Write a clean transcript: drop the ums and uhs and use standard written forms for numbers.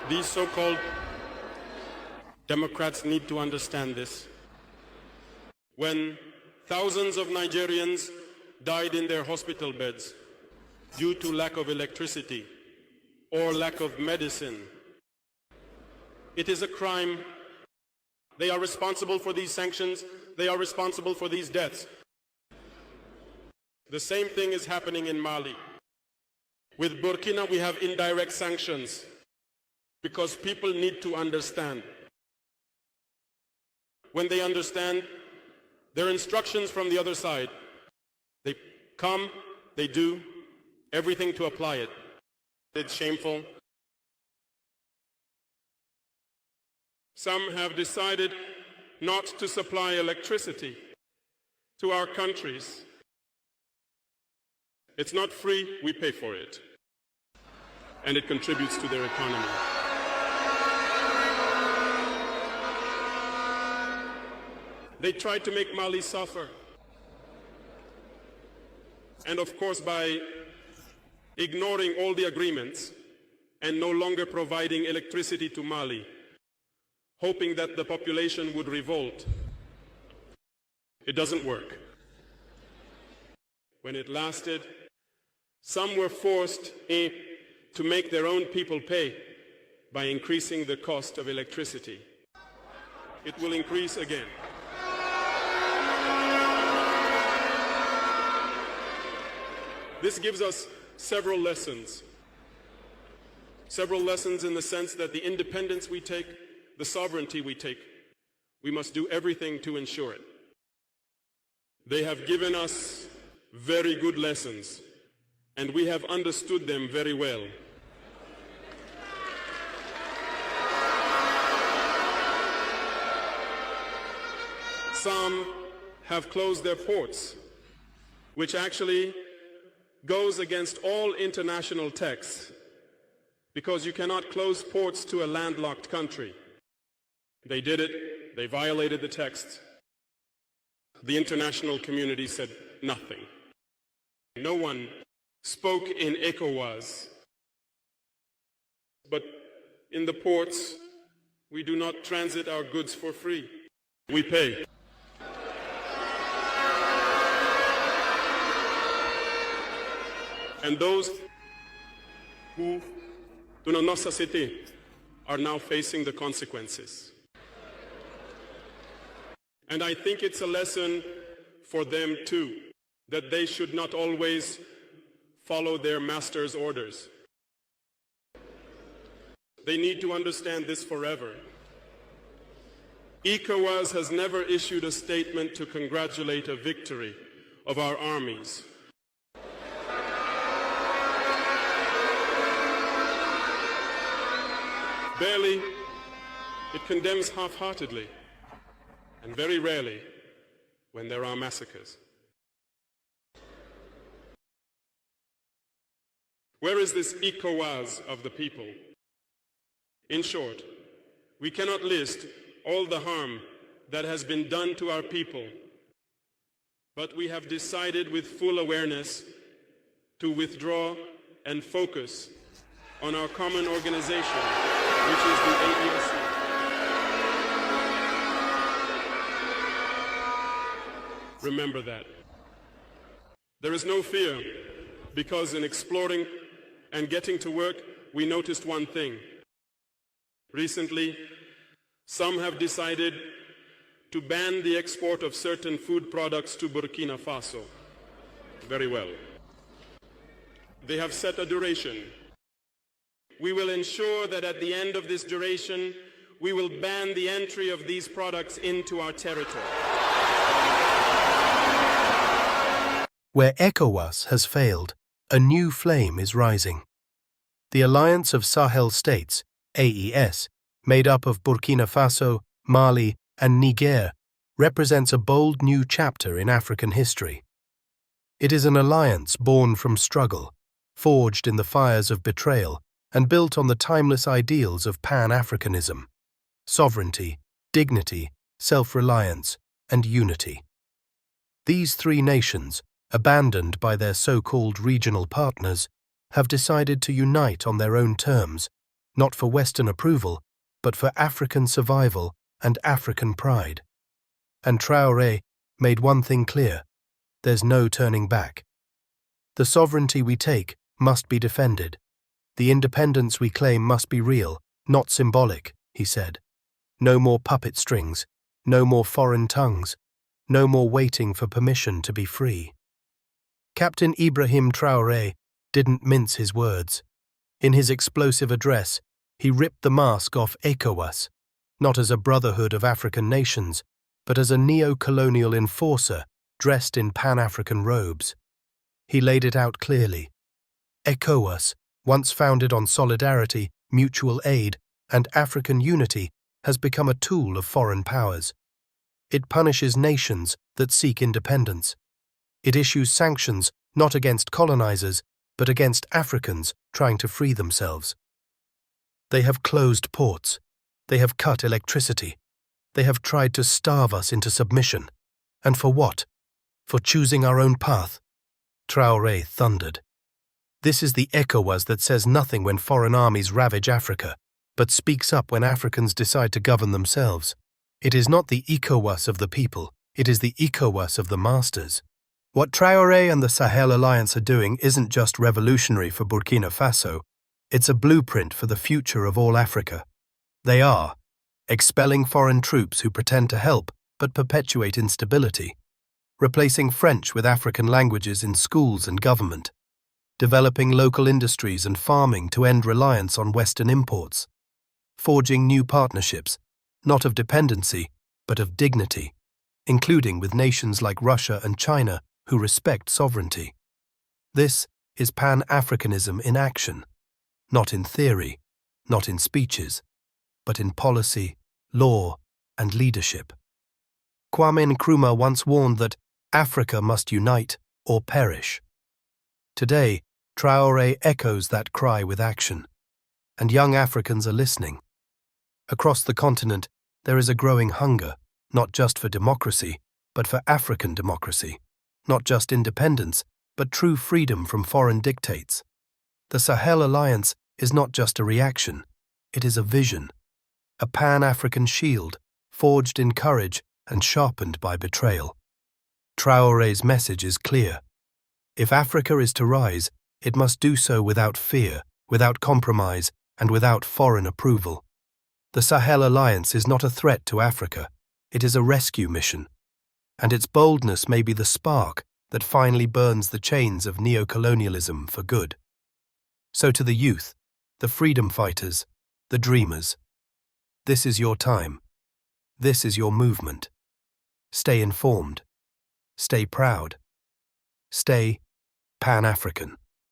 These so-called Democrats need to understand this. When thousands of Nigerians died in their hospital beds due to lack of electricity or lack of medicine, it is a crime. They are responsible for these sanctions. They are responsible for these deaths. The same thing is happening in Mali. With Burkina, we have indirect sanctions because people need to understand. When they understand, there are instructions from the other side. They come, they do everything to apply it. It's shameful. Some have decided not to supply electricity to our countries. It's not free, we pay for it. And it contributes to their economy. They tried to make Mali suffer. And of course, by ignoring all the agreements and no longer providing electricity to Mali, hoping that the population would revolt. It doesn't work. When it lasted, some were forced to make their own people pay by increasing the cost of electricity. It will increase again. This gives us several lessons. Several lessons in the sense that the independence we take, the sovereignty we take, we must do everything to ensure it. They have given us very good lessons, and we have understood them very well. Some have closed their ports, which actually goes against all international texts, because you cannot close ports to a landlocked country. They did it, they violated the text. The international community said nothing. No one spoke in ECOWAS. But in the ports, we do not transit our goods for free. We pay. And those who, dans notre société, are now facing the consequences. And I think it's a lesson for them too, that they should not always follow their master's orders. They need to understand this forever. ECOWAS has never issued a statement to congratulate a victory of our armies. Barely, it condemns half-heartedly, and very rarely when there are massacres. Where is this ECOWAS of the people? In short, we cannot list all the harm that has been done to our people, but we have decided with full awareness to withdraw and focus on our common organization, which is the AES. Remember that. There is no fear, because in exploring and getting to work, we noticed one thing. Recently, some have decided to ban the export of certain food products to Burkina Faso. Very well. They have set a duration. We will ensure that at the end of this duration, we will ban the entry of these products into our territory. Where ECOWAS has failed, a new flame is rising. The Alliance of Sahel States, AES, made up of Burkina Faso, Mali, and Niger, represents a bold new chapter in African history. It is an alliance born from struggle, forged in the fires of betrayal, and built on the timeless ideals of Pan-Africanism, sovereignty, dignity, self-reliance, and unity. These three nations, abandoned by their so-called regional partners, have decided to unite on their own terms not for Western approval, but for African survival and African pride. And Traoré made one thing clear: there's no turning back. The sovereignty we take must be defended. The independence we claim must be real, not symbolic, he said. No more puppet strings, no more foreign tongues, no more waiting for permission to be free. Captain Ibrahim Traoré didn't mince his words. In his explosive address, he ripped the mask off ECOWAS, not as a brotherhood of African nations, but as a neo-colonial enforcer dressed in Pan-African robes. He laid it out clearly. ECOWAS, once founded on solidarity, mutual aid, and African unity, has become a tool of foreign powers. It punishes nations that seek independence. It issues sanctions not against colonizers, but against Africans trying to free themselves. They have closed ports. They have cut electricity. They have tried to starve us into submission. And for what? For choosing our own path? Traoré thundered. This is the ECOWAS that says nothing when foreign armies ravage Africa, but speaks up when Africans decide to govern themselves. It is not the ECOWAS of the people, it is the ECOWAS of the masters. What Traoré and the Sahel Alliance are doing isn't just revolutionary for Burkina Faso, it's a blueprint for the future of all Africa. They are expelling foreign troops who pretend to help but perpetuate instability, replacing French with African languages in schools and government, developing local industries and farming to end reliance on Western imports, forging new partnerships, not of dependency, but of dignity, including with nations like Russia and China who respect sovereignty. This is Pan-Africanism in action, not in theory, not in speeches, but in policy, law, and leadership. Kwame Nkrumah once warned that Africa must unite or perish. Today, Traoré echoes that cry with action, and young Africans are listening. Across the continent, there is a growing hunger, not just for democracy, but for African democracy, not just independence, but true freedom from foreign dictates. The Sahel Alliance is not just a reaction, it is a vision, a Pan-African shield, forged in courage and sharpened by betrayal. Traoré's message is clear. If Africa is to rise, it must do so without fear, without compromise, and without foreign approval. The Sahel Alliance is not a threat to Africa, it is a rescue mission. And its boldness may be the spark that finally burns the chains of neocolonialism for good. So to the youth, the freedom fighters, the dreamers, this is your time. This is your movement. Stay informed. Stay proud. Stay Pan-African.